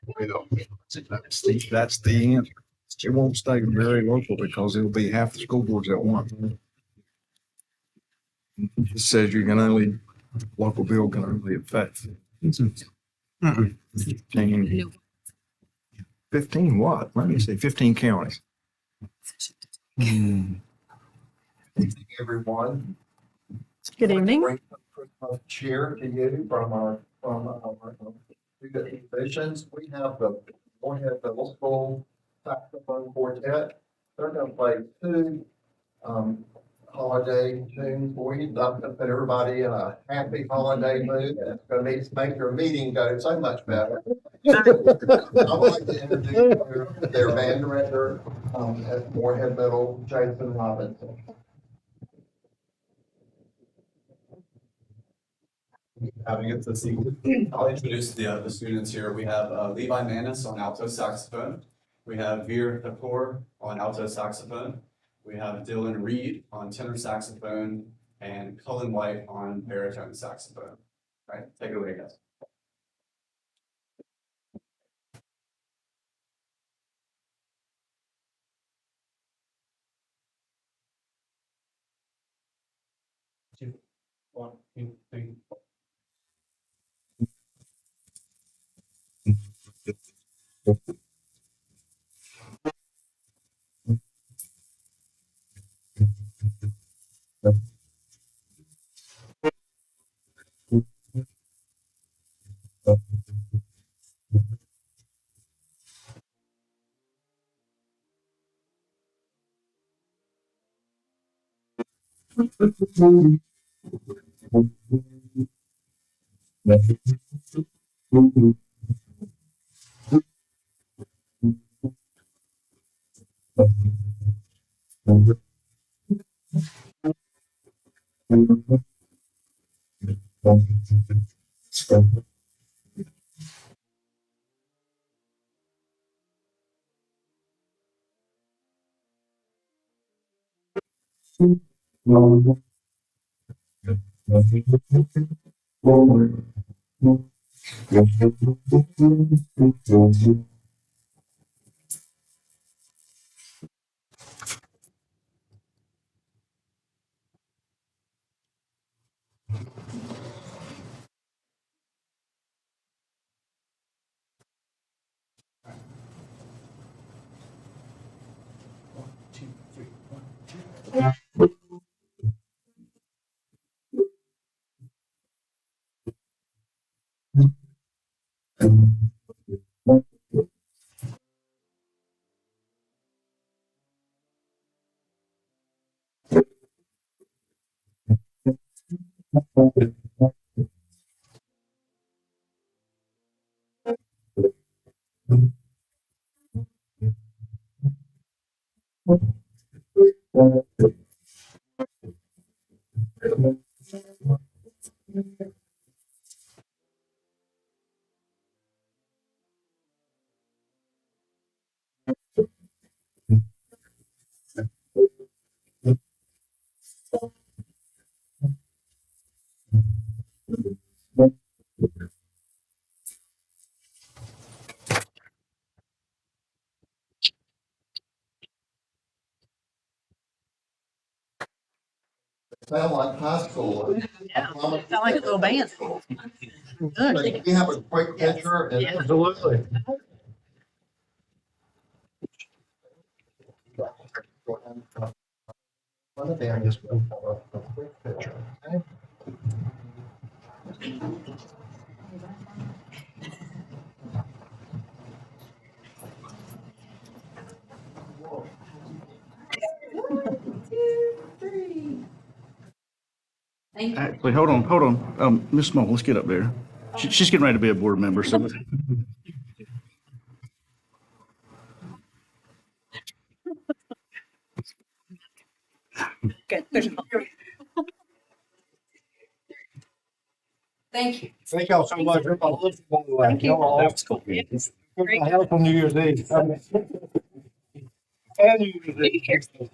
Well, that's the answer. It won't stay very local because it'll be half the school boards at once. It says you can only, local bill can only affect 15 what? Let me see, 15 counties. Everyone. Good evening. Cheer to you from our student musicians. We have the Morehead Middle School saxophone quartet. They're going to play two holiday tunes. We'd love to put everybody in a happy holiday mood. And it's going to make your meeting go so much better. I would like to introduce their band director at Morehead Middle, Jason Robinson. Having it this evening. I'll introduce the students here. We have Levi Manis on alto saxophone. We have Veer Kapoor on alto saxophone. We have Dylan Reed on tenor saxophone and Cullen White on baritone saxophone. All right, take it away, guys. One, two, three. Sound like high school. Yeah, sound like a little band. Good. We have a quick picture. And Absolutely. One of them is a quick picture. Okay? Actually, hold on. Miss Small, let's get up there. She's getting ready to be a board member, so. Good. Thank you. Thank y'all so much. Thank you. That was cool. Yeah. Great. Help on New Year's Eve. And New Year's Eve.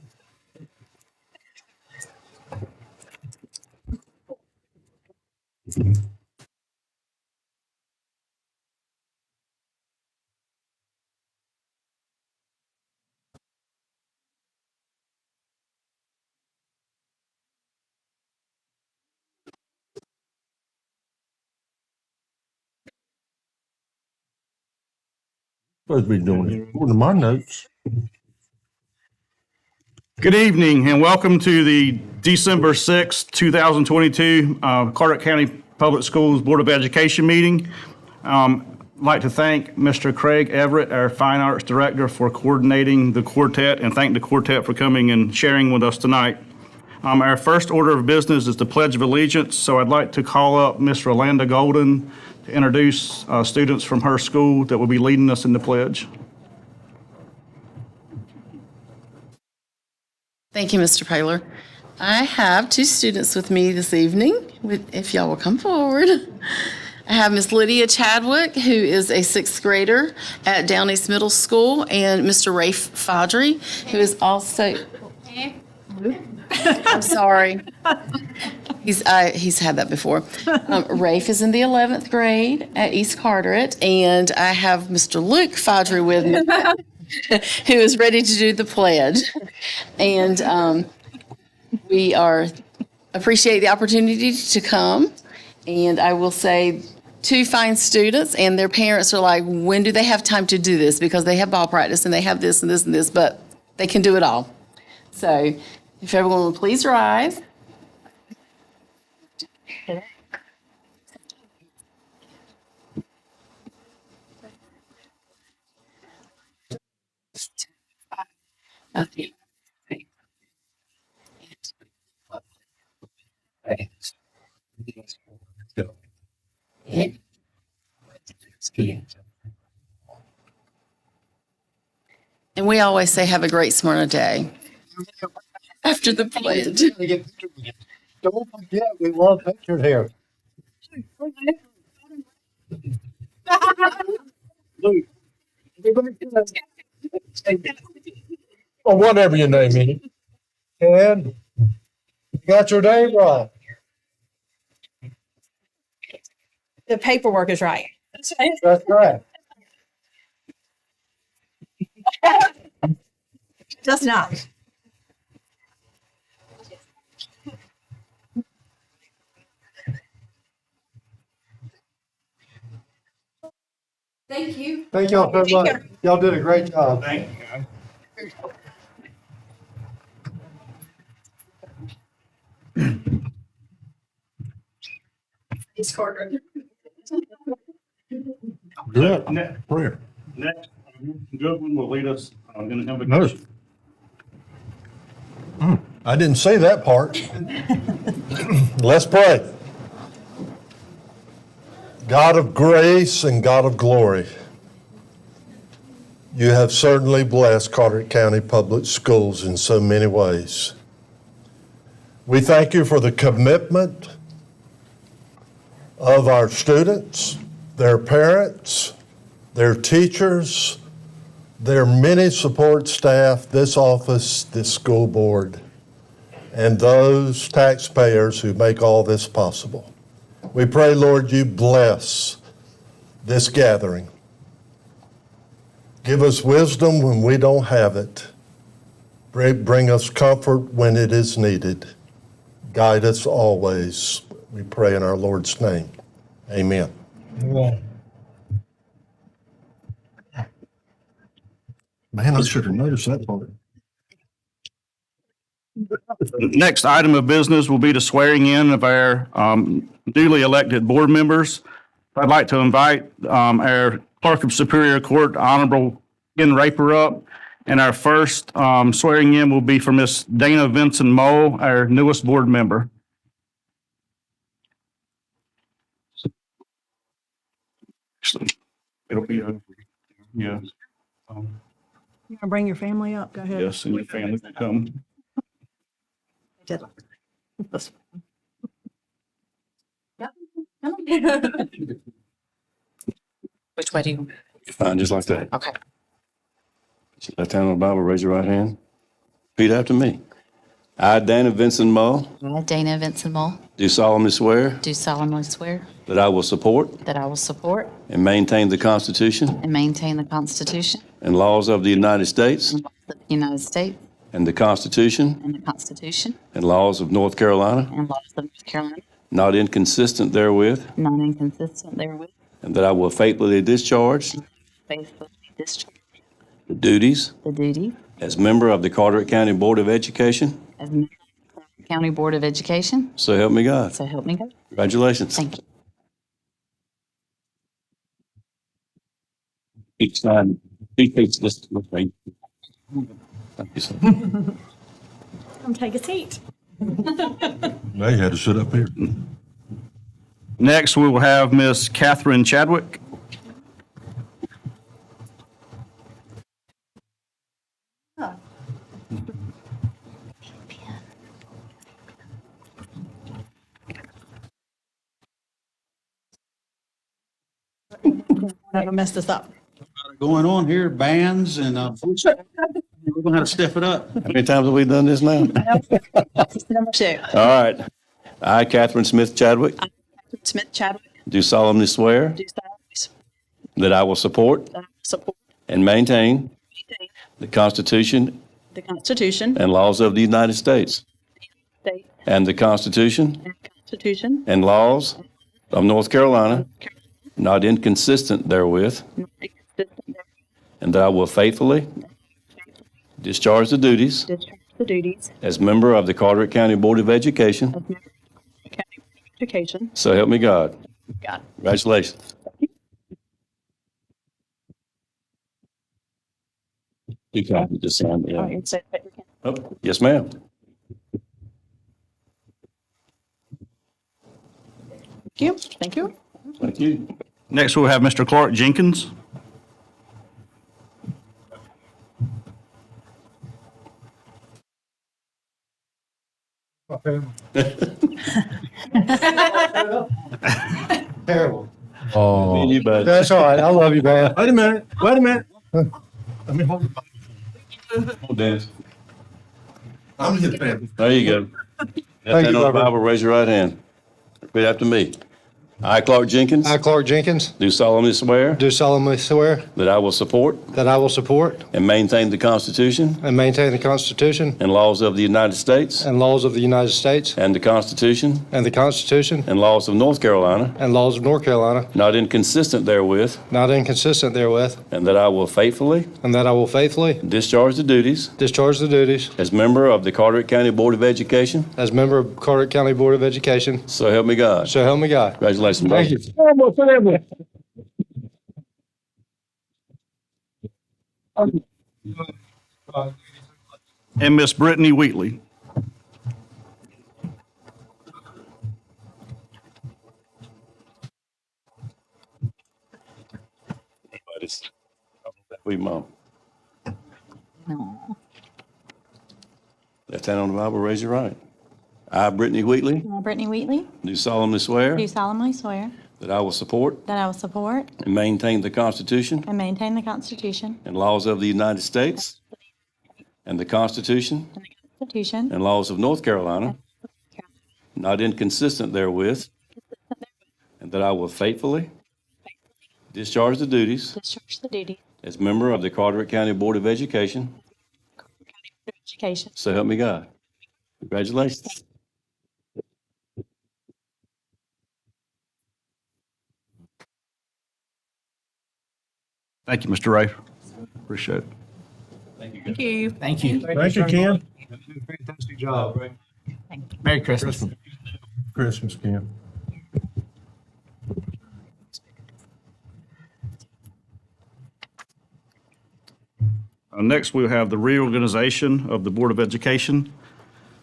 Supposed to be doing it. According to my notes. Good evening and welcome to the December 6th, 2022 Carteret County Public Schools Board of Education meeting. I'd like to thank Mr. Craig Everett, our Fine Arts Director, for coordinating the quartet, and thank the quartet for coming and sharing with us tonight. Our first order of business is the Pledge of Allegiance, so I'd like to call up Ms. Rolanda Golden to introduce students from her school that will be leading us in the pledge. Thank you, Mr. Paylor. I have two students with me this evening, if y'all will come forward. I have Miss Lydia Chadwick, who is a sixth grader at Down East Middle School, and Mr. Rafe Fodry, who is also, I'm sorry. He's had that before. Rafe is in the 11th grade at East Carteret, and I have Mr. Luke Fodry with me, who is ready to do the pledge. And we appreciate the opportunity to come. And I will say, two fine students and their parents are like, when do they have time to do this? Because they have ball practice and they have this and this and this, but they can do it all. So if everyone will please rise. Okay. And we always say, have a great smyrna day after the pledge. Don't forget, we love pictures here. Luke. Or whatever your name is. And you got your name right. The paperwork is right. That's right. Does not. Thank you. Thank y'all so much. Y'all did a great job. Thank you. It's Carter. Good. Prayer. Next, Goodwin will lead us in the No. invocation. I didn't say that part. Let's pray. God of grace and God of glory, you have certainly blessed Carteret County Public Schools in so many ways. We thank you for the commitment of our students, their parents, their teachers, their many support staff, this office, this school board, and those taxpayers who make all this possible. We pray, Lord, you bless this gathering. Give us wisdom when we don't have it. Bring us comfort when it is needed. Guide us always. We pray in our Lord's name. Amen. Man, I should have noticed that part. The next item of business will be the swearing in of our newly elected board members. I'd like to invite our Clerk of Superior Court, Honorable Ken Raper, up. And our first swearing in will be for Miss Dana Vincent Mole, our newest board member. Actually, it'll be, yeah. You want to bring your family up? Go ahead. Yes, and your family can come. Which way do you? You're fine, just like that. Okay. Put your left hand on the Bible, raise your right hand. Repeat after me. I, Dana Vincent Mull, I, Dana Vincent Mull, do solemnly swear do solemnly swear that I will support that I will support and maintain the Constitution and maintain the Constitution and laws of the United States and laws of the United States and the Constitution and the Constitution and laws of North Carolina, and laws of North Carolina, not inconsistent therewith, not inconsistent therewith, and that I will faithfully discharge faithfully discharge the duties the duty as member of the Carteret County Board of Education. as a member of the Carteret County Board of Education. So help me God. So help me God. Congratulations. Thank you. Each time, he takes this. Thank you, sir. Come take a seat. Now you had to sit up here. Next, we will have Miss Catherine Chadwick. Never messed this up. Going on here, bands and, we're gonna have to step it up. How many times have we done this now? Number 2. All right. I, Catherine Smith Chadwick, Smith Chadwick. do solemnly swear Do solemnly swear that I will support that I will support and maintain and maintain the Constitution the Constitution and laws of the United States State and the Constitution and Constitution and laws of North Carolina, not inconsistent therewith, not inconsistent therewith, and that I will faithfully discharge the duties discharge the duties as member of the Carteret County Board of Education. of member of the County Board of Education. So help me God. God. Congratulations. You can just sign me. Oh, you said that we can. Oh, yes, ma'am. Thank you. Thank you. Thank you. Next, we'll have Mr. Clark Jenkins. Terrible. Oh, You bud. that's all right. I love you, man. Wait a minute, wait a minute. Let me hold Oh, Dennis. I'm his fan. There you go. Left Thank hand you, on the Robert. Bible, raise your right hand. Repeat after me. I, Clark Jenkins, I, Clark Jenkins, do solemnly swear do solemnly swear that I will support that I will support and maintain the Constitution and maintain the Constitution and laws of the United States and laws of the United States and the Constitution and the Constitution and laws of North Carolina, and laws of North Carolina, not inconsistent therewith, not inconsistent therewith, and that I will faithfully and that I will faithfully discharge the duties discharge the duties as member of the Carteret County Board of Education. as member of Carteret County Board of Education. So help me God. So help me God. Congratulations, Thank brother. you. And Miss Brittany Wheatley. Buddies. We mom. No. Left hand on the Bible, raise your right. I, Brittany Wheatley, I, Brittany Wheatley, do solemnly swear do solemnly swear that I will support that I will support and maintain the Constitution and maintain the Constitution and laws of the United States and the Constitution and the Constitution and laws of North Carolina, not inconsistent therewith, and that I will faithfully discharge the duties discharge the duty as member of the Carteret County Board of Education. of County Board of Education. So help me God. Congratulations. Thank you, Mr. Ray. Appreciate it. Thank you. Thank you. Thank you, Ken. Fantastic job. Merry Christmas. Christmas, Ken. Next, we'll have the reorganization of the Board of Education.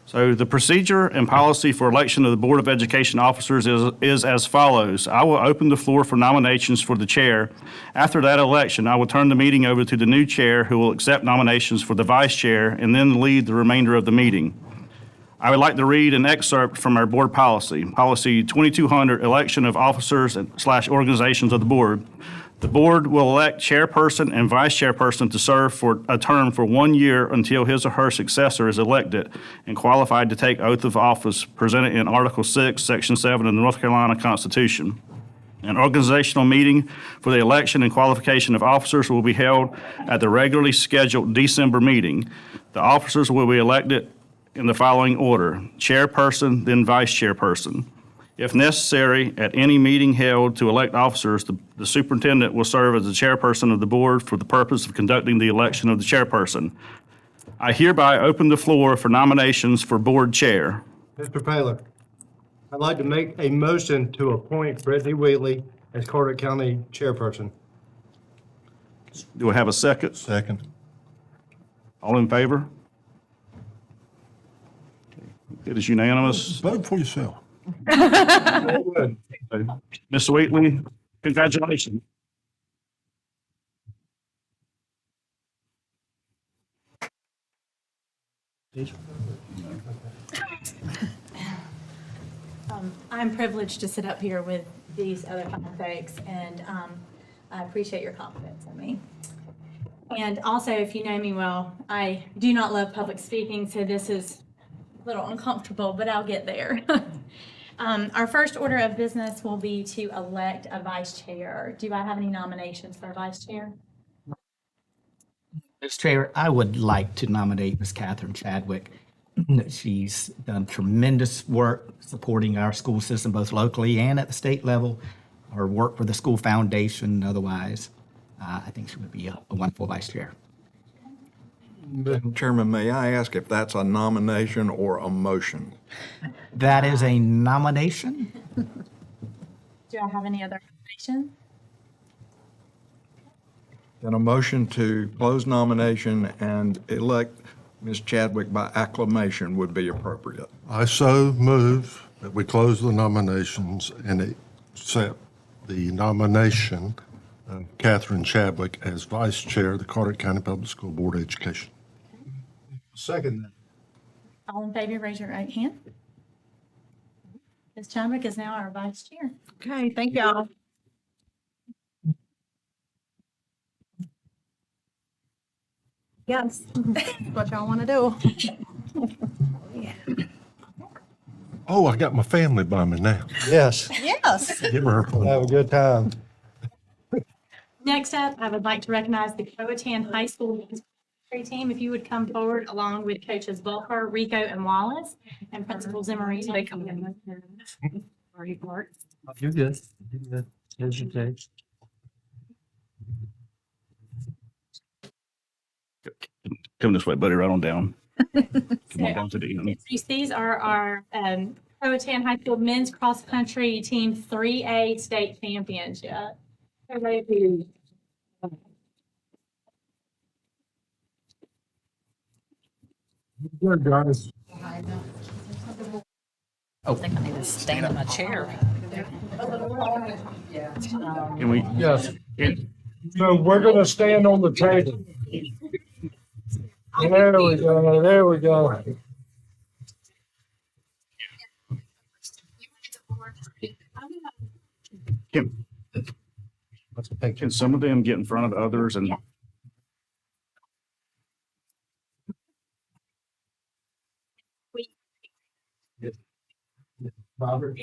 So the procedure and policy for election of the Board of Education officers is as follows. I will open the floor for nominations for the chair. After that election, I will turn the meeting over to the new chair, who will accept nominations for the vice chair and then lead the remainder of the meeting. I would like to read an excerpt from our board policy, Policy 2200, Election of Officers / Organizations of the Board. The board will elect chairperson and vice chairperson to serve for a term for 1 year until his or her successor is elected and qualified to take oath of office presented in Article 6, Section 7 of the North Carolina Constitution. An organizational meeting for the election and qualification of officers will be held at the regularly scheduled December meeting. The officers will be elected in the following order: chairperson, then vice chairperson. If necessary, at any meeting held to elect officers, the superintendent will serve as the chairperson of the board for the purpose of conducting the election of the chairperson. I hereby open the floor for nominations for board chair. Mr. Paler, I'd like to make a motion to appoint Brittany Wheatley as Carteret County Chairperson. Do I have a second? Second. All in favor? It is unanimous. Vote for yourself. Ms. Wheatley, congratulations. I'm privileged to sit up here with these other fine folks, and I appreciate your confidence in me. And also, if you know me well, I do not love public speaking, so this is a little uncomfortable, but I'll get there. Our first order of business will be to elect a vice chair. Do I have any nominations for a vice chair? Mr. Chair, I would like to nominate Ms. Catherine Chadwick. She's done tremendous work supporting our school system, both locally and at the state level. Her work for the school foundation and otherwise. I think she would be a wonderful vice chair. Mr. Chairman, may I ask if that's a nomination or a motion? That is a nomination. Do I have any other nominations? Then a motion to close nomination and elect Ms. Chadwick by acclamation would be appropriate. I so move that we close the nominations and accept the nomination of Catherine Chadwick as Vice Chair of the Carteret County Public School Board of Education. Second that. All in favor, raise your right hand. Ms. Chadwick is now our vice chair. Okay, thank y'all. Yes, what y'all want to do. Oh, I got my family by me now. Yes, Yes. Give her her phone. have a good time. Next up, I would like to recognize the Croatan High School men's team. If you would come forward along with coaches Beaufort, Rico, and Wallace, and Principal Zimmerine. They come in. You're good. You're good. Here's your tape. Come this way, buddy, right on down. Come on down to the end. These are our Croatan High School men's cross country team 3A state championship. Good, guys. I think I need to stand in my chair. Can we? Yes. So we're going to stand on the table. There we go, there we go. Can some of them get in front of others and? Robert.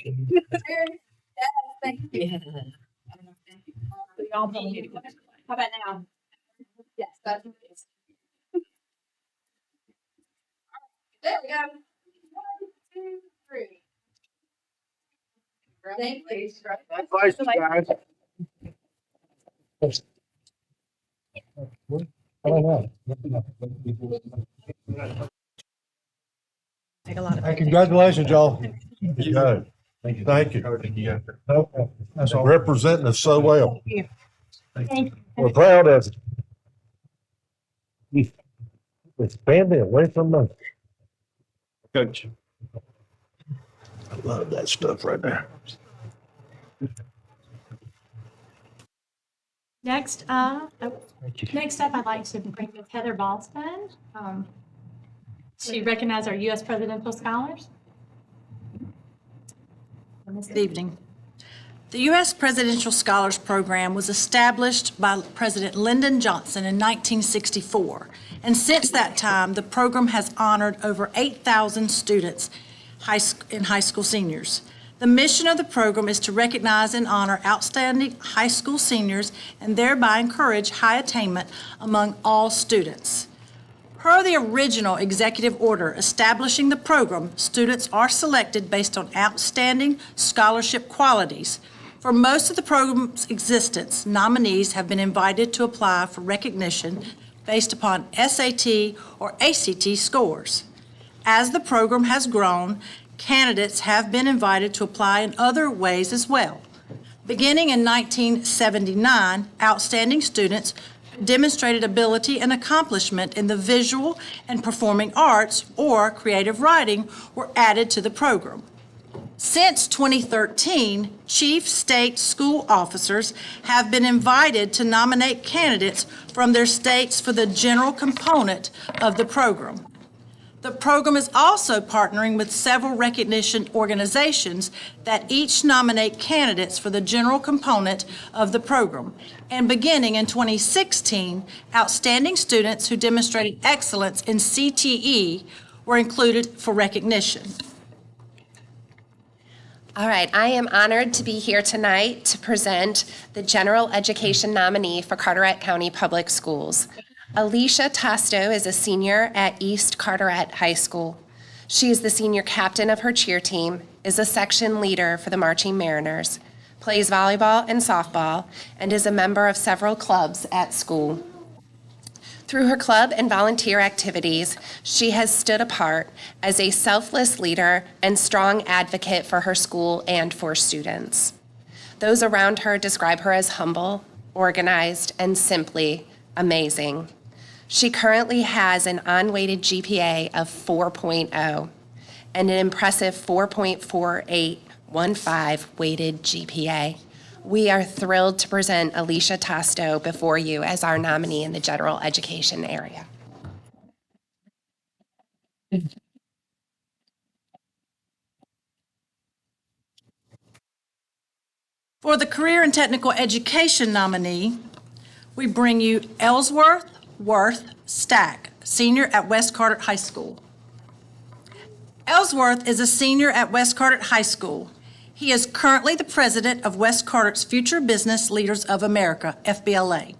Thank you. How about now? Yes, that's what it is. There we go. 1, 2, 3. Thank you. Advice, guys. Take a lot of. Hey, congratulations, y'all. You got it. Thank you. That's all. Representing us so well. Thank you. We're proud of it. It's family away from us. Coach. I love that stuff right there. Next up, I'd like to bring Ms. Heather Boston to recognize our U.S. Presidential Scholars. Good evening. The U.S. Presidential Scholars Program was established by President Lyndon Johnson in 1964, and since that time, the program has honored over 8,000 students and high school seniors. The mission of the program is to recognize and honor outstanding high school seniors and thereby encourage high attainment among all students. Per the original executive order establishing the program, students are selected based on outstanding scholarship qualities. For most of the program's existence, nominees have been invited to apply for recognition based upon SAT or ACT scores. As the program has grown, candidates have been invited to apply in other ways as well. Beginning in 1979, outstanding students who demonstrated ability and accomplishment in the visual and performing arts or creative writing were added to the program. Since 2013, chief state school officers have been invited to nominate candidates from their states for the general component of the program. The program is also partnering with several recognition organizations that each nominate candidates for the general component of the program. And beginning in 2016, outstanding students who demonstrated excellence in CTE were included for recognition. All right, I am honored to be here tonight to present the general education nominee for Carteret County Public Schools. Alicia Tasto is a senior at East Carteret High School. She is the senior captain of her cheer team, is a section leader for the Marching Mariners, plays volleyball and softball, and is a member of several clubs at school. Through her club and volunteer activities, she has stood apart as a selfless leader and strong advocate for her school and for students. Those around her describe her as humble, organized, and simply amazing. She currently has an unweighted GPA of 4.0 and an impressive 4.4815 weighted GPA. We are thrilled to present Alicia Tasto before you as our nominee in the general education area. For the career and technical education nominee, we bring you Ellsworth Worth Stack, senior at West Carteret High School. Ellsworth is a senior at West Carteret High School. He is currently the president of West Carteret's Future Business Leaders of America, FBLA,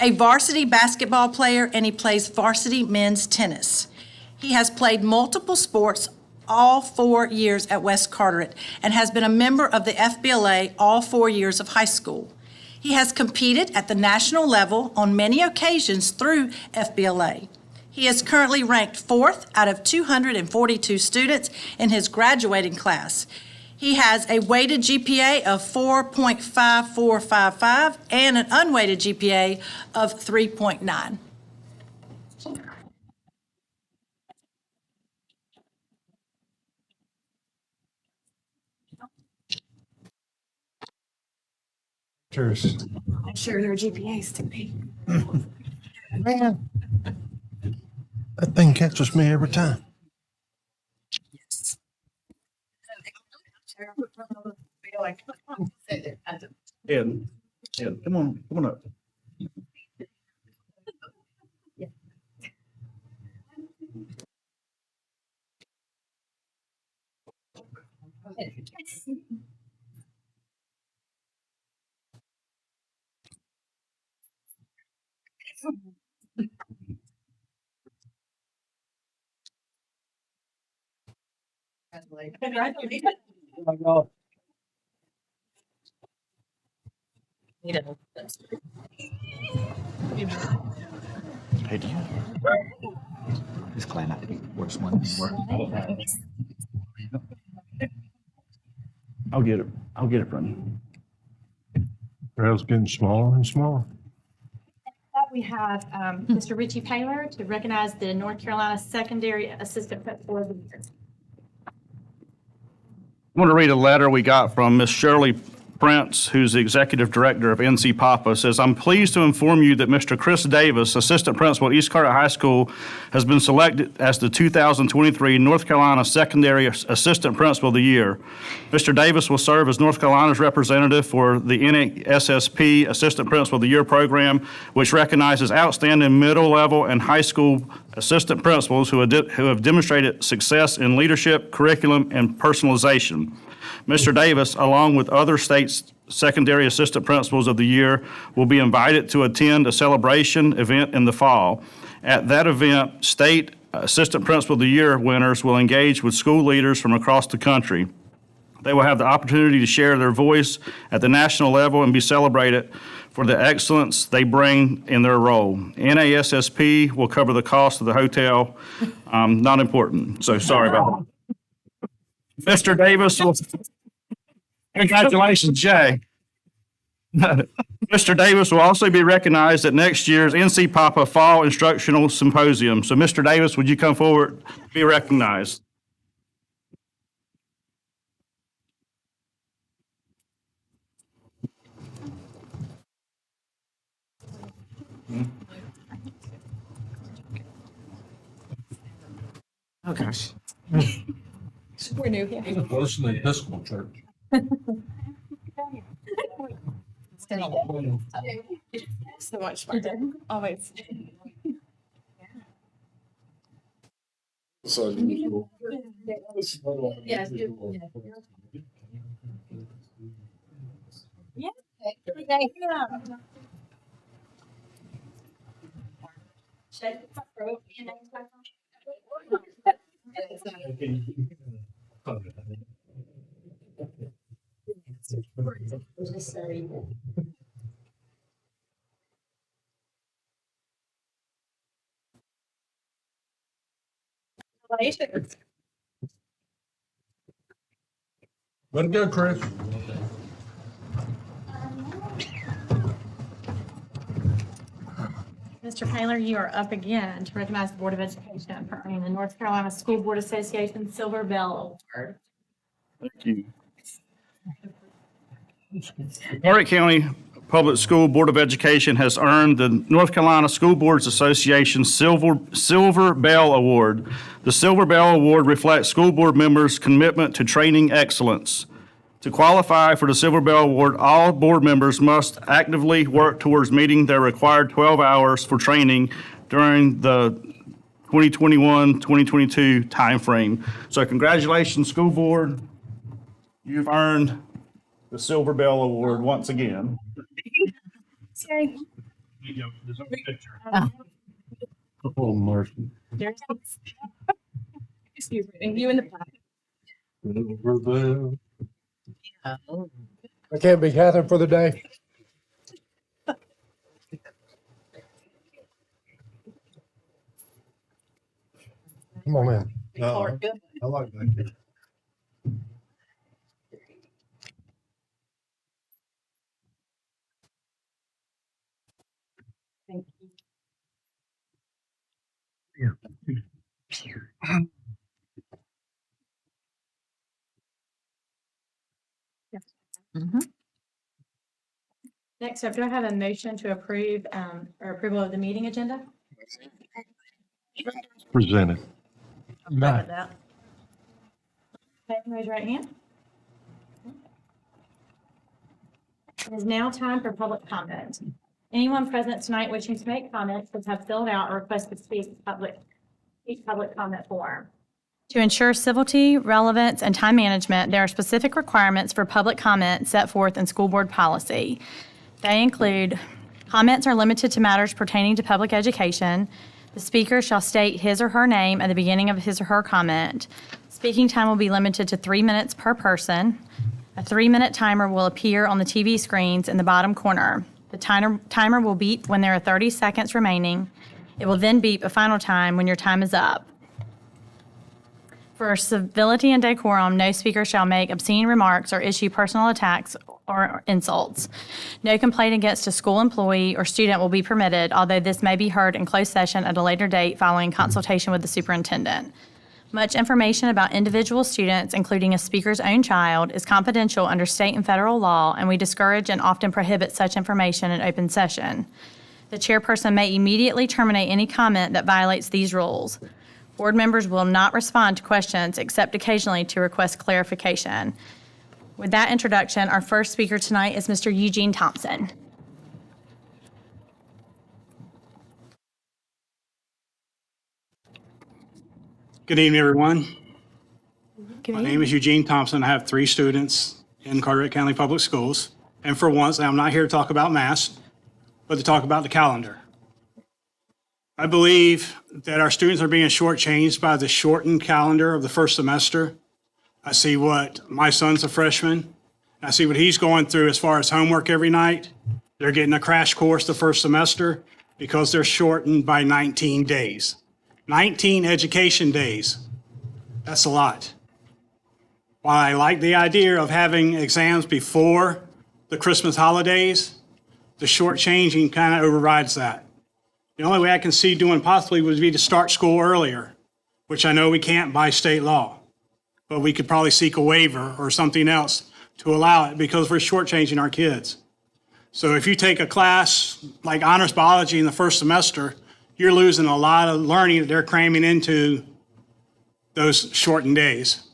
a varsity basketball player, and he plays varsity men's tennis. He has played multiple sports all 4 years at West Carteret and has been a member of the FBLA all 4 years of high school. He has competed at the national level on many occasions through FBLA. He is currently ranked 4th out of 242 students in his graduating class. He has a weighted GPA of 4.5455 and an unweighted GPA of 3.9. Share your GPAs to me. Man, that thing catches me every time. Ed, come on up. Hey, do you? This Clan, I think, works one more. I'll get it from you. Trail's getting smaller and smaller. We have Mr. Richie Taylor to recognize the North Carolina Secondary Assistant Principal of the Year. I want to read a letter we got from Miss Shirley Prince, who's the executive director of NC Papa. Says, I'm pleased to inform you that Mr. Chris Davis, assistant principal at East Carteret High School, has been selected as the 2023 North Carolina Secondary Assistant Principal of the Year. Mr. Davis will serve as North Carolina's representative for the NASSP Assistant Principal of the Year program, which recognizes outstanding middle level and high school assistant principals who have demonstrated success in leadership, curriculum, and personalization. Mr. Davis, along with other states' secondary assistant principals of the year, will be invited to attend a celebration event in the fall. At that event, State Assistant Principal of the Year winners will engage with school leaders from across the country. They will have the opportunity to share their voice at the national level and be celebrated for the excellence they bring in their role. NASSP will cover the cost of the hotel. Not important, so sorry about that. Mr. Davis will, congratulations, Jay. Mr. Davis will also be recognized at next year's NC Papa Fall Instructional Symposium. So, Mr. Davis, would you come forward to be recognized? Oh, gosh. We're new here. Close to the Episcopal Church. So much fun. Always. So Yes. Yeah. Let it go, Chris. Mr. Taylor, you are up again to recognize the Board of Education for earning the North Carolina School Board Association Silver Bell Award. Thank you. The Carteret County Public School Board of Education has earned the North Carolina School Boards Association Silver Bell Award. The Silver Bell Award reflects school board members' commitment to training excellence. To qualify for the Silver Bell Award, all board members must actively work towards meeting their required 12 hours for training during the 2021-2022 timeframe. So congratulations, school board. You've earned the Silver Bell Award once again. Oh, mercy. Excuse me, and you in the back. I can't be Catherine for the day. Come on in. I like that. Thank you. Next up, do I have a motion to approve or approval of the meeting agenda? Presented. Second that. Okay, raise your right hand. It is now time for public comment. Anyone present tonight wishing to make comments should have filled out or requested to speak each public comment form. To ensure civility, relevance, and time management, there are specific requirements for public comment set forth in school board policy. They include comments are limited to matters pertaining to public education. The speaker shall state his or her name at the beginning of his or her comment. Speaking time will be limited to 3 minutes per person. A 3-minute timer will appear on the TV screens in the bottom corner. The timer will beep when there are 30 seconds remaining. It will then beep a final time when your time is up. For civility and decorum, no speaker shall make obscene remarks or issue personal attacks or insults. No complaint against a school employee or student will be permitted, although this may be heard in closed session at a later date following consultation with the superintendent. Much information about individual students, including a speaker's own child, is confidential under state and federal law, and we discourage and often prohibit such information in open session. The chairperson may immediately terminate any comment that violates these rules. Board members will not respond to questions except occasionally to request clarification. With that introduction, our first speaker tonight is Mr. Eugene Thompson. Good evening, everyone. Good My name is Eugene Thompson. I have 3 students in Carteret County Public Schools. And for once, I'm not here to talk about masks, but to talk about the calendar. I believe that our students are being shortchanged by the shortened calendar of the first semester. I see what my son's a freshman. I see what he's going through as far as homework every night. They're getting a crash course the first semester because they're shortened by 19 days. 19 education days. That's a lot. While I like the idea of having exams before the Christmas holidays, the shortchanging kind of overrides that. The only way I can see doing possibly would be to start school earlier, which I know we can't by state law, but we could probably seek a waiver or something else to allow it because we're shortchanging our kids. So if you take a class like honors biology in the first semester, you're losing a lot of learning that they're cramming into those shortened days.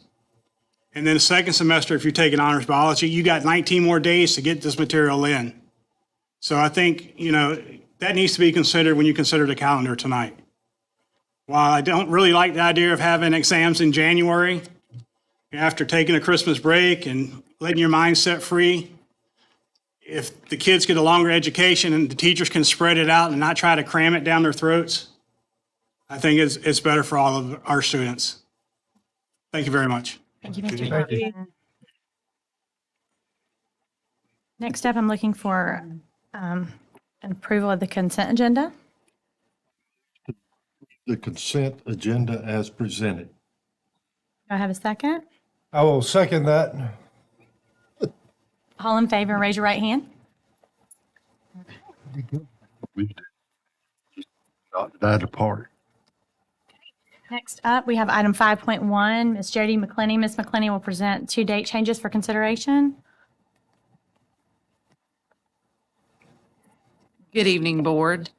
And then the second semester, if you take an honors biology, you got 19 more days to get this material in. So I think, that needs to be considered when you consider the calendar tonight. While I don't really like the idea of having exams in January, after taking a Christmas break and letting your mind set free, if the kids get a longer education and the teachers can spread it out and not try to cram it down their throats, I think it's better for all of our students. Thank you very much. Thank you, Mr. Johnson. Next up, I'm looking for an approval of the consent agenda. The consent agenda as presented. Do I have a second? I will second that. All in favor, raise your right hand. Not that apart. Next up, we have item 5.1. Ms. Jody McClenny. Ms. McClenny will present 2 date changes for consideration. Good evening, Board.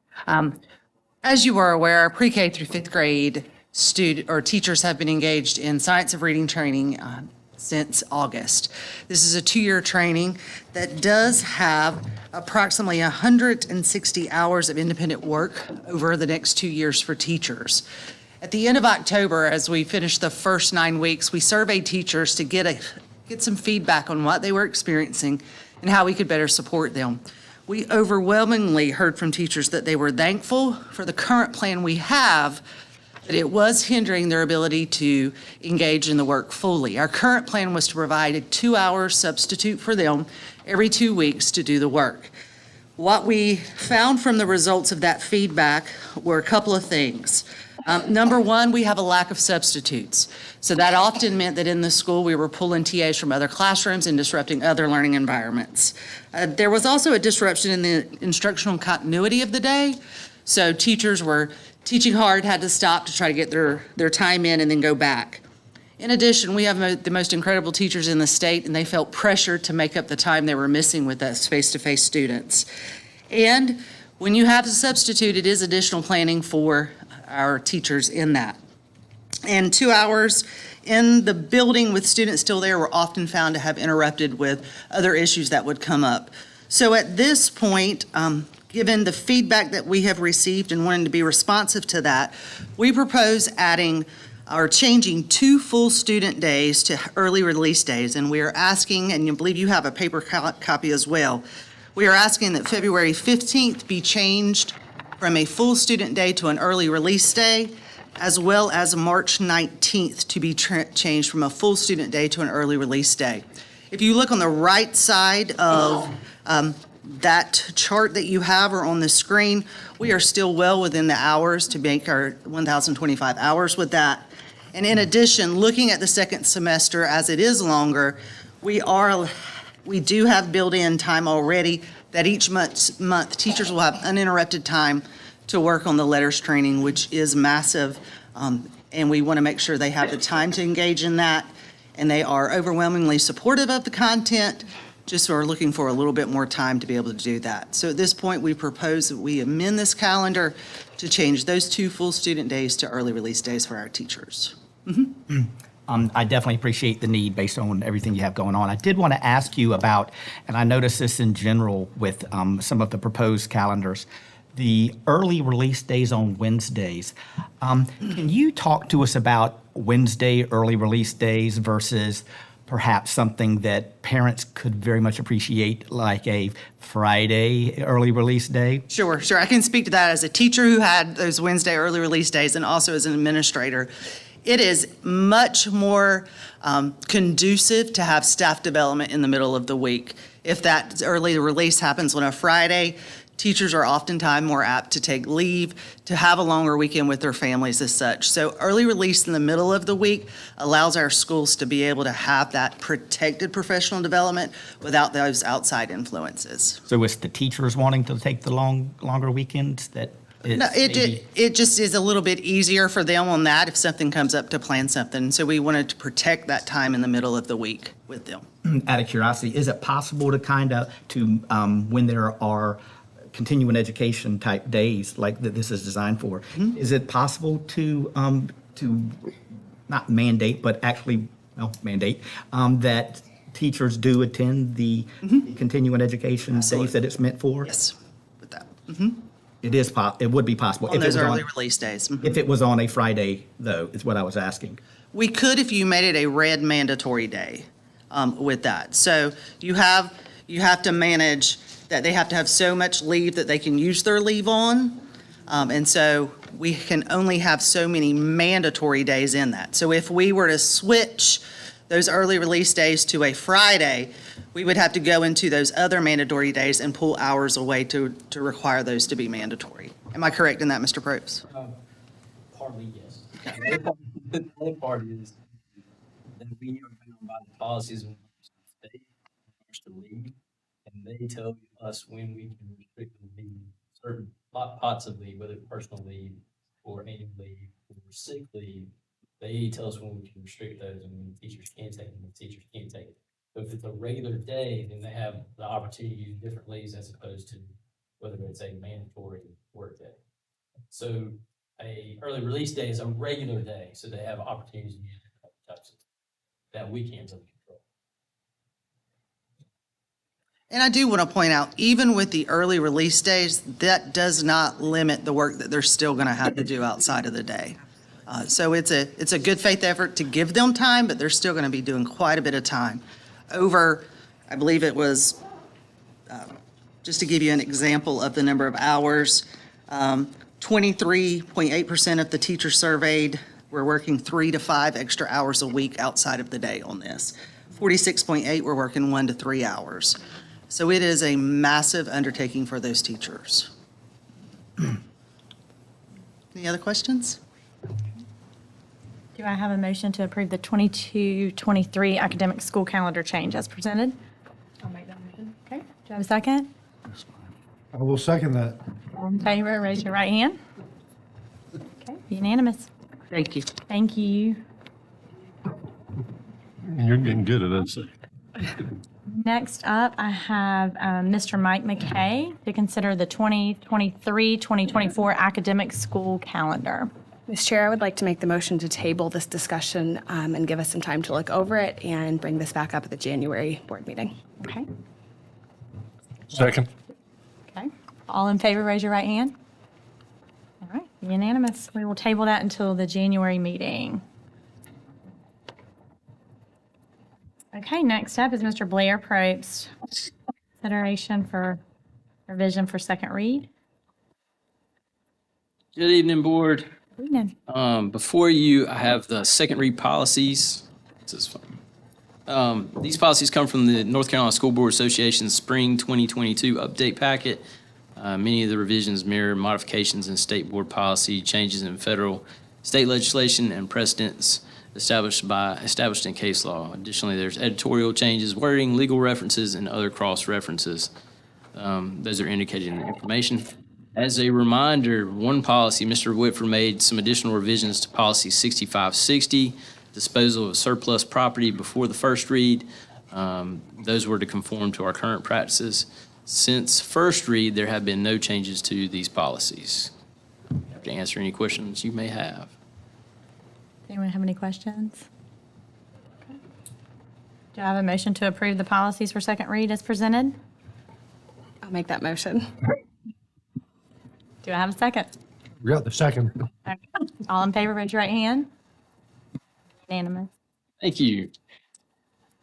As you are aware, our pre-K through 5th grade teachers have been engaged in Science of Reading training since August. This is a 2-year training that does have approximately 160 hours of independent work over the next 2 years for teachers. At the end of October, as we finished the first 9 weeks, we surveyed teachers to get some feedback on what they were experiencing and how we could better support them. We overwhelmingly heard from teachers that they were thankful for the current plan we have, but it was hindering their ability to engage in the work fully. Our current plan was to provide a 2-hour substitute for them every 2 weeks to do the work. What we found from the results of that feedback were a couple of things. Number one, we have a lack of substitutes. So that often meant that in the school we were pulling TAs from other classrooms and disrupting other learning environments. There was also a disruption in the instructional continuity of the day. So teachers were teaching hard, had to stop to try to get their time in and then go back. In addition, we have the most incredible teachers in the state, and they felt pressured to make up the time they were missing with us face-to-face students. And when you have a substitute, it is additional planning for our teachers in that. And 2 hours in the building with students still there were often found to have interrupted with other issues that would come up. So at this point, given the feedback that we have received and wanting to be responsive to that, we propose adding or changing 2 full student days to early release days. And we are asking, and I believe you have a paper copy as well, we are asking that February 15th be changed from a full student day to an early release day, as well as March 19th to be changed from a full student day to an early release day. If you look on the right side of that chart that you have or on the screen, we are still well within the hours to make our 1,025 hours with that. And in addition, looking at the second semester as it is longer, we do have built-in time already that each month teachers will have uninterrupted time to work on the letters training, which is massive. And we want to make sure they have the time to engage in that. And they are overwhelmingly supportive of the content, just are looking for a little bit more time to be able to do that. So at this point, we propose that we amend this calendar to change those 2 full student days to early release days for our teachers. Mm-hmm. I definitely appreciate the need based on everything you have going on. I did want to ask you about, and I noticed this in general with some of the proposed calendars, the early release days on Wednesdays. Can you talk to us about Wednesday early release days versus perhaps something that parents could very much appreciate, like a Friday early release day? Sure. I can speak to that as a teacher who had those Wednesday early release days and also as an administrator. It is much more conducive to have staff development in the middle of the week. If that early release happens on a Friday, teachers are oftentimes more apt to take leave, to have a longer weekend with their families as such. So early release in the middle of the week allows our schools to be able to have that protected professional development without those outside influences. So it's the teachers wanting to take the longer weekends that No, it just is a little bit easier for them on that if something comes up to plan something. So we wanted to protect that time in the middle of the week with them. Out of curiosity, is it possible when there are continuing education type days like that this is designed for, is it possible to not mandate, but actually mandate that teachers do attend the continuing education days that it's meant for? Yes, with that. It would be possible. On those early release days. If it was on a Friday, though, is what I was asking. We could if you made it a red mandatory day with that. So you have to manage that they have to have so much leave that they can use their leave on. And so we can only have so many mandatory days in that. So if we were to switch those early release days to a Friday, we would have to go into those other mandatory days and pull hours away to require those to be mandatory. Am I correct in that, Mr. Probst? Partly, yes. The other part is that we are bound by the policies of the state to leave, and they tell us when we can restrict the leave, certain pots of leave, whether personal leave or annual leave or sick leave. They tell us when we can restrict those and when teachers can take them and teachers can't take it. So if it's a regular day, then they have the opportunity to use different leaves as opposed to whether it's a mandatory work day. So a early release day is a regular day, so they have opportunities to use different types of that we can't really control. And I do want to point out, even with the early release days, that does not limit the work that they're still going to have to do outside of the day. So it's a good faith effort to give them time, but they're still going to be doing quite a bit of time. Over, I believe it was, just to give you an example of the number of hours, 23.8% of the teachers surveyed were working 3 to 5 extra hours a week outside of the day on this. 46.8 were working 1 to 3 hours. So it is a massive undertaking for those teachers. Any other questions? Do I have a motion to approve the 22-23 academic school calendar change as presented? I'll make that motion. Okay. Do I have a second? I will second that. All in favor, raise your right hand. Okay, unanimous. Thank you. Thank you. You're getting good at this. Next up, I have Mr. Mike McKay to consider the 2023-2024 academic school calendar. Ms. Chair, I would like to make the motion to table this discussion and give us some time to look over it and bring this back up at the January board meeting. Okay. Second. Okay. All in favor, raise your right hand. All right, unanimous. We will table that until the January meeting. Okay, next up is Mr. Blair Probst. Consideration for revision for second read. Good evening, board. Good evening. Before you, I have the second read policies. This is fun. These policies come from the North Carolina School Board Association's Spring 2022 update packet. Many of the revisions mirror modifications in state board policy, changes in federal, state legislation, and precedents established in case law. Additionally, there's editorial changes, wording, legal references, and other cross-references. Those are indicated in the information. As a reminder, one policy, Mr. Whitford made some additional revisions to policy 6560, disposal of surplus property before the first read. Those were to conform to our current practices. Since first read, there have been no changes to these policies. I'm happy to answer any questions you may have. Anyone have any questions? Okay. Do I have a motion to approve the policies for second read as presented? I'll make that motion. Do I have a second? We got the second. Okay. All in favor, raise your right hand. Unanimous. Thank you.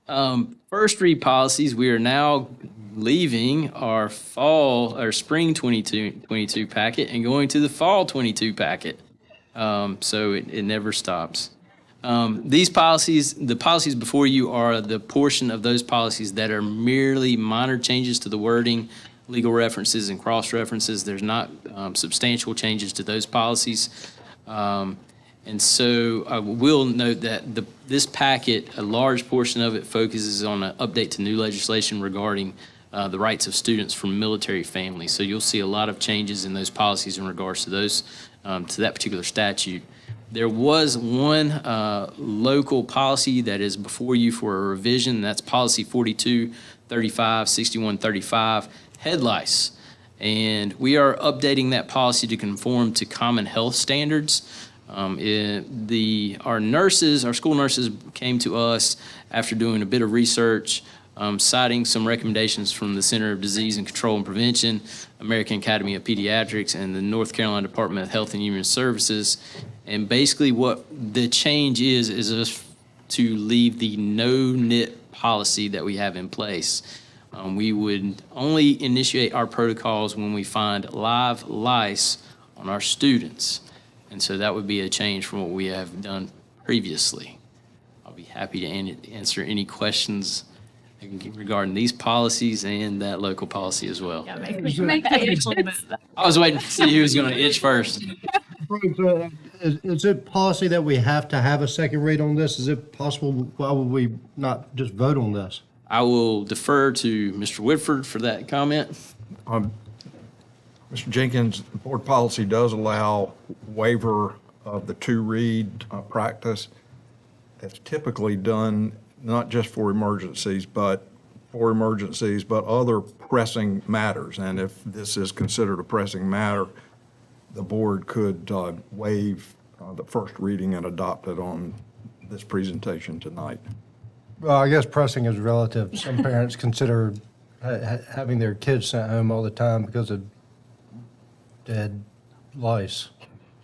First read policies, we are now leaving our spring 22 packet and going to the fall 22 packet. So it never stops. These policies, the policies before you are the portion of those policies that are merely minor changes to the wording, legal references and cross-references. There's not substantial changes to those policies. And so I will note that this packet, a large portion of it focuses on an update to new legislation regarding the rights of students from military families. So you'll see a lot of changes in those policies in regards to those, to that particular statute. There was one local policy that is before you for a revision. That's policy 4235, 6135, head lice. And we are updating that policy to conform to common health standards. Our school nurses came to us after doing a bit of research, citing some recommendations from the Center of Disease and Control and Prevention, American Academy of Pediatrics, and the North Carolina Department of Health and Human Services. And basically what the change is us to leave the no-nit policy that we have in place. We would only initiate our protocols when we find live lice on our students. And so that would be a change from what we have done previously. I'll be happy to answer any questions regarding these policies and that local policy as well. Yeah, make the I was waiting to see who was going to itch first. Is it policy that we have to have a second read on this? Is it possible, why would we not just vote on this? I will defer to Mr. Whitford for that comment. Mr. Jenkins, board policy does allow waiver of the two-read practice. It's typically done not just for emergencies, but other pressing matters. And if this is considered a pressing matter, the board could waive the first reading and adopt it on this presentation tonight. Well, I guess pressing is relative. Some parents consider having their kids sent home all the time because of dead lice.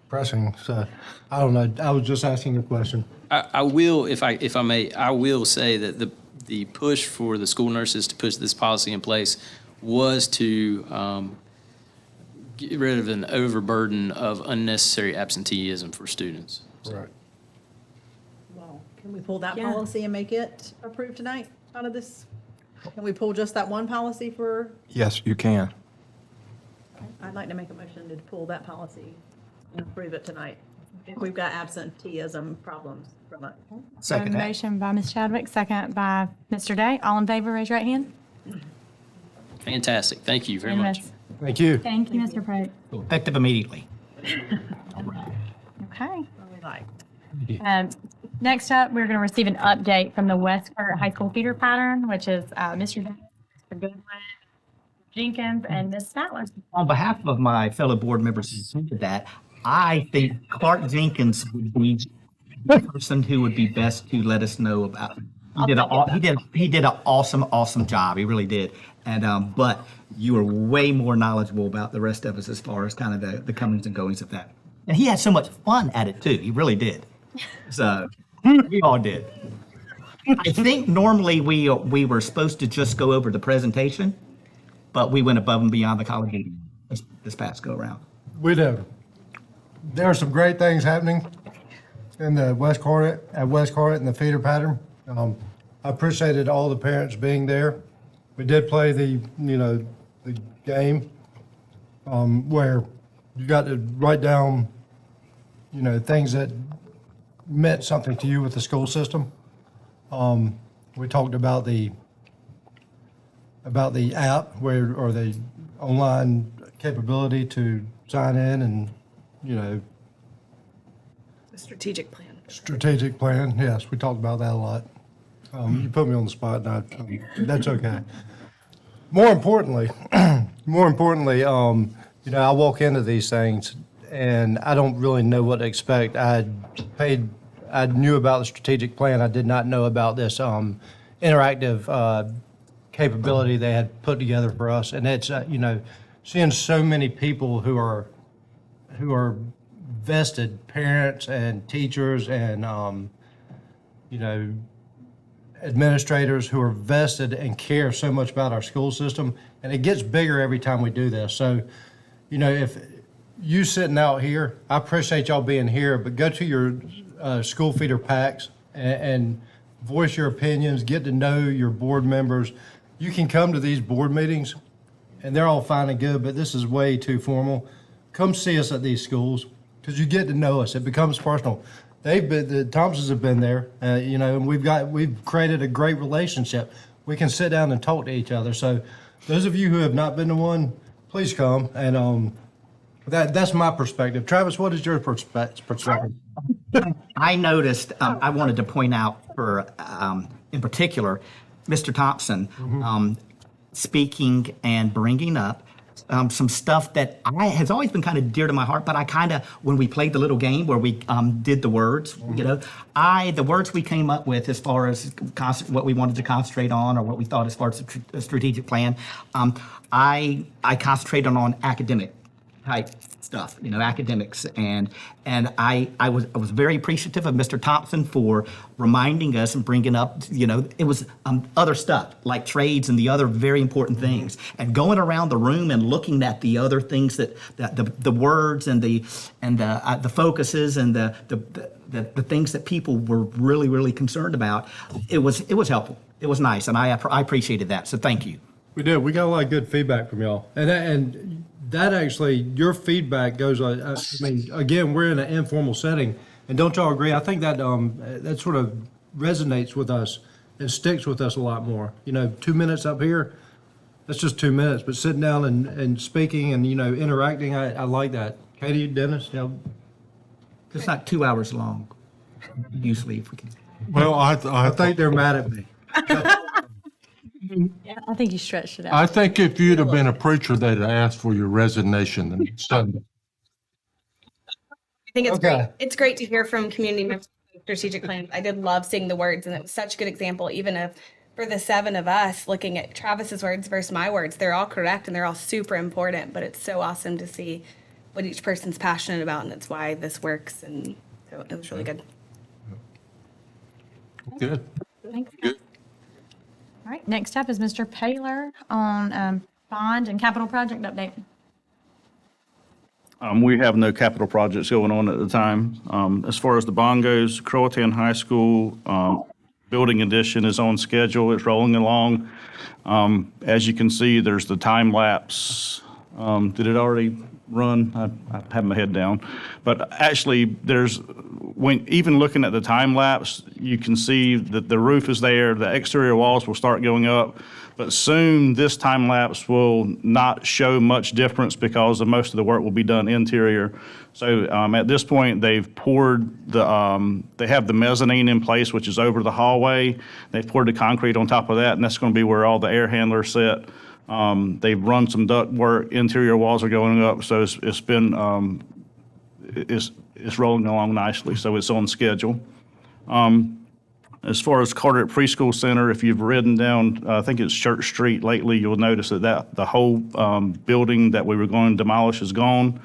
Pressing, so I don't know. I was just asking a question. I will, if I may, I will say that the push for the school nurses to push this policy in place was to get rid of an overburden of unnecessary absenteeism for students. Right. Well, can we pull that policy and make it approved tonight out of this? Can we pull just that one policy for? Yes, you can. I'd like to make a motion to pull that policy and approve it tonight. If we've got absenteeism problems from it. Second. Motion by Ms. Chadwick, second by Mr. Day. All in favor, raise your right hand. Fantastic. Thank you very much. Thank you. Thank you, Mr. Prote. Effective immediately. Okay. What we like. Next up, we're going to receive an update from the West Carteret High School feeder pattern, which is Mr. Day, Mr. Goodwin, Jenkins, and Ms. Statler. On behalf of my fellow board members who attended that, I think Clark Jenkins would be the person who would be best to let us know about it. He did an awesome job. He really did. And but you are way more knowledgeable about the rest of us as far as kind of the comings and goings of that. And he had so much fun at it too. He really did. So we all did. I think normally we were supposed to just go over the presentation, but we went above and beyond the college meeting this past go around. We did. There are some great things happening in the West Carteret and the feeder pattern. I appreciated all the parents being there. We did play the game where you got to write down, things that meant something to you with the school system. We talked about the app or the online capability to sign in and, The strategic plan. strategic plan. Yes, we talked about that a lot. You put me on the spot, and that's okay. More importantly, I walk into these things and I don't really know what to expect. I knew about the strategic plan. I did not know about this interactive capability they had put together for us. And it's seeing so many people who are vested, parents and teachers and administrators who are vested and care so much about our school system, and it gets bigger every time we do this. So, you know, if you sitting out here, I appreciate y'all being here, but go to your school feeder packs and voice your opinions, get to know your board members. You can come to these board meetings, and they're all fine and good, but this is way too formal. Come see us at these schools, because you get to know us. It becomes personal. The Thompsons have been there, you know, and we've created a great relationship. We can sit down and talk to each other. So those of you who have not been to one, please come. And that's my perspective. Travis, what is your perspective? I noticed, I wanted to point out in particular, Mr. Thompson speaking and bringing up some stuff that has always been kind of dear to my heart, but I kind of, when we played the little game where we did the words, you know, the words we came up with as far as what we wanted to concentrate on or what we thought as far as a strategic plan, I concentrated on academic type stuff, you know, academics, and I was very appreciative of Mr. Thompson for reminding us and bringing up, you know, it was other stuff like trades and the other very important things, and going around the room and looking at the other things that the words and the focuses and the things that people were really concerned about. It was helpful. It was nice, and I appreciated that. So thank you. We did. We got a lot of good feedback from y'all, and that actually, your feedback goes. I mean, again, we're in an informal setting, and don't y'all agree? I think that that sort of resonates with us and sticks with us a lot more. You know, 2 minutes up here, that's just 2 minutes, but sitting down and speaking and, you know, interacting, I like that. Katie, Dennis, you know, it's not 2 hours long. Usually, if we can. Well, I think they're mad at me. Yeah, I think you stretched it out. I think if you'd have been a preacher, they'd have asked for your resignation the next Sunday. I think it's Okay. great. It's great to hear from community members of strategic plans. I did love seeing the words, and it was such a good example, even if for the 7 of us looking at Travis's words versus my words, they're all correct and they're all super important, but it's so awesome to see what each person's passionate about, and it's why this works, and so it was really good. Good. Thanks. All right, next up is Mr. Paler on bond and capital project update. We have no capital projects going on at the time. As far as the bond goes, Croatan High School building addition is on schedule. It's rolling along. As you can see, there's the time lapse. Did it already run? I have my head down. But actually, even looking at the time lapse, you can see that the roof is there. The exterior walls will start going up. But soon, this time lapse will not show much difference because most of the work will be done interior. So at this point, they've poured they have the mezzanine in place, which is over the hallway. They've poured the concrete on top of that, and that's going to be where all the air handlers sit. They've run some duct work. Interior walls are going up, so it's been it's rolling along nicely. So it's on schedule. As far as Carteret Preschool Center, if you've ridden down, I think it's Church Street lately, you'll notice that the whole building that we were going to demolish is gone.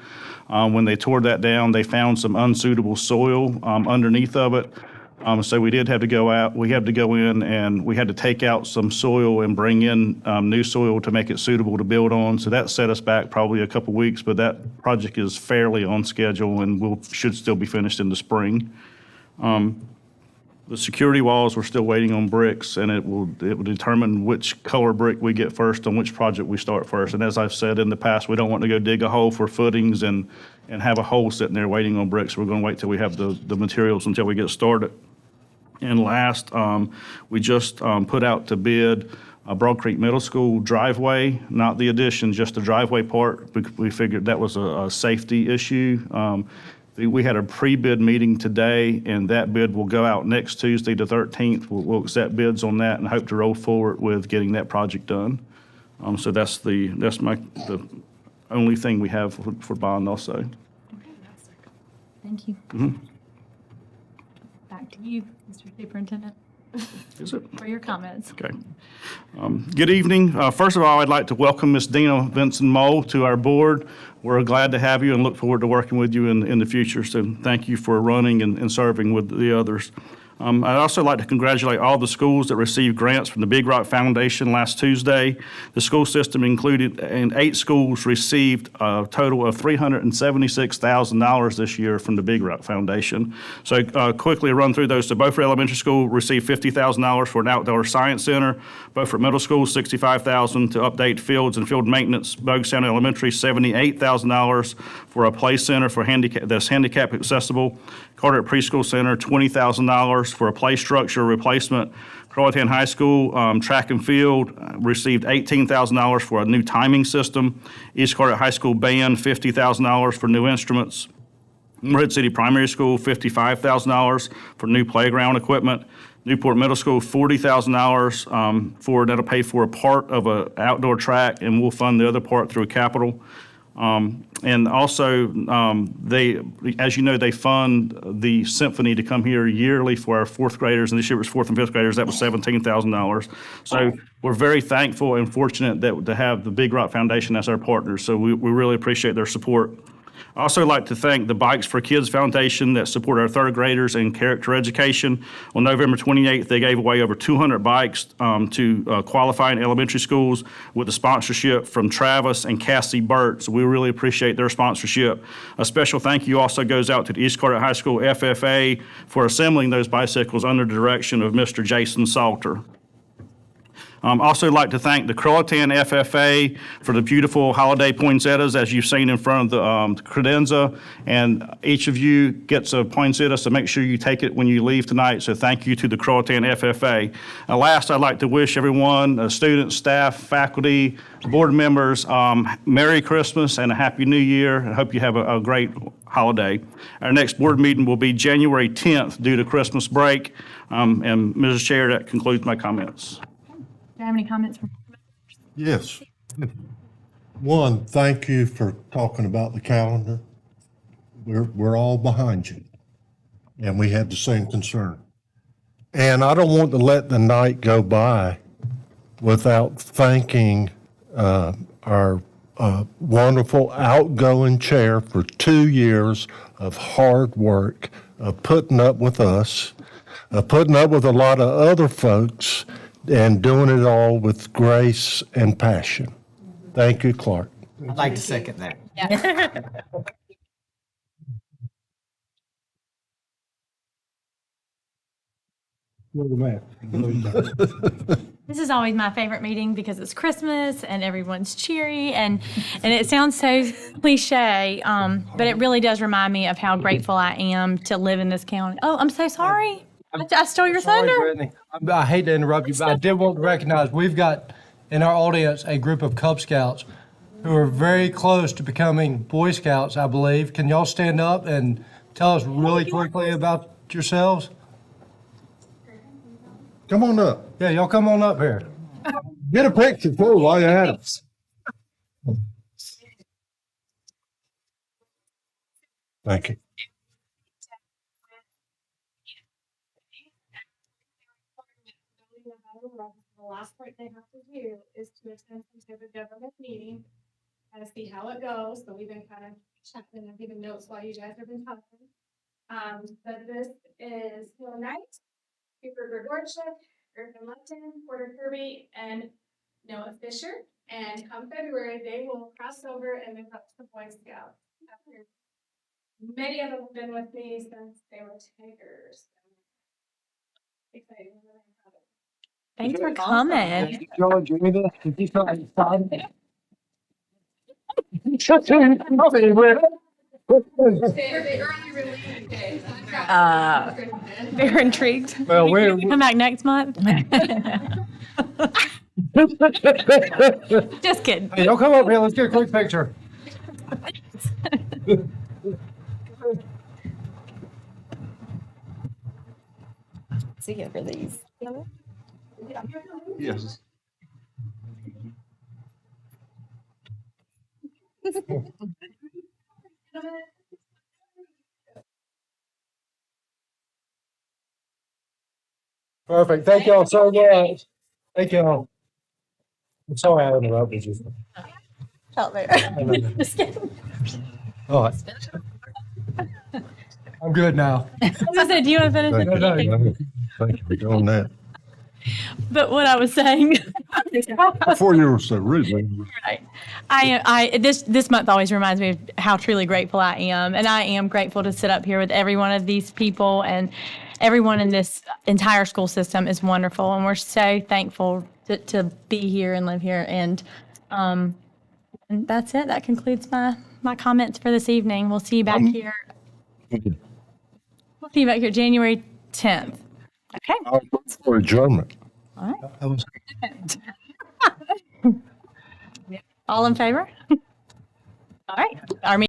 When they tore that down, they found some unsuitable soil underneath of it. So we did have to go out. We had to go in and we had to take out some soil and bring in new soil to make it suitable to build on. So that set us back probably a couple weeks, but that project is fairly on schedule and should still be finished in the spring. The security walls, we're still waiting on bricks, and it will determine which color brick we get first on which project we start first. And as I've said in the past, we don't want to go dig a hole for footings and have a hole sitting there waiting on bricks. We're going to wait till we have the materials until we get started. And last, we just put out to bid a Broad Creek Middle School driveway, not the addition, just the driveway part. We figured that was a safety issue. We had a pre-bid meeting today, and that bid will go out next Tuesday, the 13th. We'll accept bids on that and hope to roll forward with getting that project done. So that's the only thing we have for bond also. Thank you. Back to you, Mr. Superintendent. Is it? For your comments. Okay. Good evening. First of all, I'd like to welcome Ms. Dina Vinson-Mole to our board. We're glad to have you and look forward to working with you in the future. So thank you for running and serving with the others. I'd also like to congratulate all the schools that received grants from the Big Rock Foundation last Tuesday. The school system included, and 8 schools received a total of $376,000 this year from the Big Rock Foundation. So quickly run through those. So Beaufort Elementary School received $50,000 for an outdoor science center. Beaufort Middle School, $65,000 to update fields and field maintenance. Boguestown Elementary, $78,000 for a play center for that's handicap accessible. Carteret Preschool Center, $20,000 for a play structure replacement. Croatan High School track and field received $18,000 for a new timing system. East Carteret High School band, $50,000 for new instruments. Morehead City Primary School, $55,000 for new playground equipment. Newport Middle School, $40,000 that'll pay for a part of an outdoor track, and we'll fund the other part through capital. And also, as you know, they fund the symphony to come here yearly for our 4th graders, and this year it was 4th and 5th graders. That was $17,000. So we're very thankful and fortunate to have the Big Rock Foundation as our partner. So we really appreciate their support. I also like to thank the Bikes for Kids Foundation that support our 3rd graders in character education. On November 28th, they gave away over 200 bikes to qualifying elementary schools with a sponsorship from Travis and Cassie Burt. So we really appreciate their sponsorship. A special thank you also goes out to the East Carteret High School FFA for assembling those bicycles under the direction of Mr. Jason Salter. Also like to thank the Croatan FFA for the beautiful holiday poinsettias, as you've seen in front of the credenza. And each of you gets a poinsettia, so make sure you take it when you leave tonight. So thank you to the Croatan FFA. Last, I'd like to wish everyone, students, staff, faculty, board members, Merry Christmas and a Happy New Year. I hope you have a great holiday. Our next board meeting will be January 10th due to Christmas break. And Mrs. Chair, that concludes my comments. Do you have any comments? Yes. One, thank you for talking about the calendar. We're all behind you, and we had the same concern. And I don't want to let the night go by without thanking our wonderful outgoing chair for 2 years of hard work, of putting up with us, putting up with a lot of other folks, and doing it all with grace and passion. Thank you, Clark. I'd like to second that. This is always my favorite meeting because it's Christmas and everyone's cheery and it sounds so cliche, but it really does remind me of how grateful I am to live in this county. Oh, I'm so sorry. I stole your thunder. Brittany. I hate to interrupt you, but I did want to recognize we've got in our audience a group of Cub Scouts who are very close to becoming Boy Scouts, I believe. Can y'all stand up and tell us really quickly about yourselves? Come on up. Yeah, y'all come on up here. Get a picture too while you're at it. Thank you. The last part they have to do is to attend some type of government meeting, kind of see how it goes. So we've been kind of chatting and giving notes while you guys have been talking. But this is Hill Knight, Cooper Gregorchuk, Griffin Lupton, Porter Kirby, and Noah Fisher. And come February, they will cross over and move up to the Boy Scouts. Many of them have been with me since they were Tigers. Exciting. Thanks for coming. Did y'all enjoy this? Did you feel excited? They're intrigued. Well, we're Come back next month. Just kidding. Hey, y'all come up here. Let's get a quick picture. See you for these. Yes. Perfect. Thank y'all so much. Thank y'all. I'm sorry I interrupted you. Felt there. Just kidding. All right. I'm good now. I was gonna say, do you want to finish? Thank it? you. Thank you for doing that. But what I was saying. Before you were so rude. Right. This month always reminds me of how truly grateful I am. And I am grateful to sit up here with every one of these people, and everyone in this entire school system is wonderful. And we're so thankful to be here and live here. And that's it. That concludes my comments for this evening. We'll see you back here. We'll see you back here January 10th. Okay. For adjournment. All right. All in favor?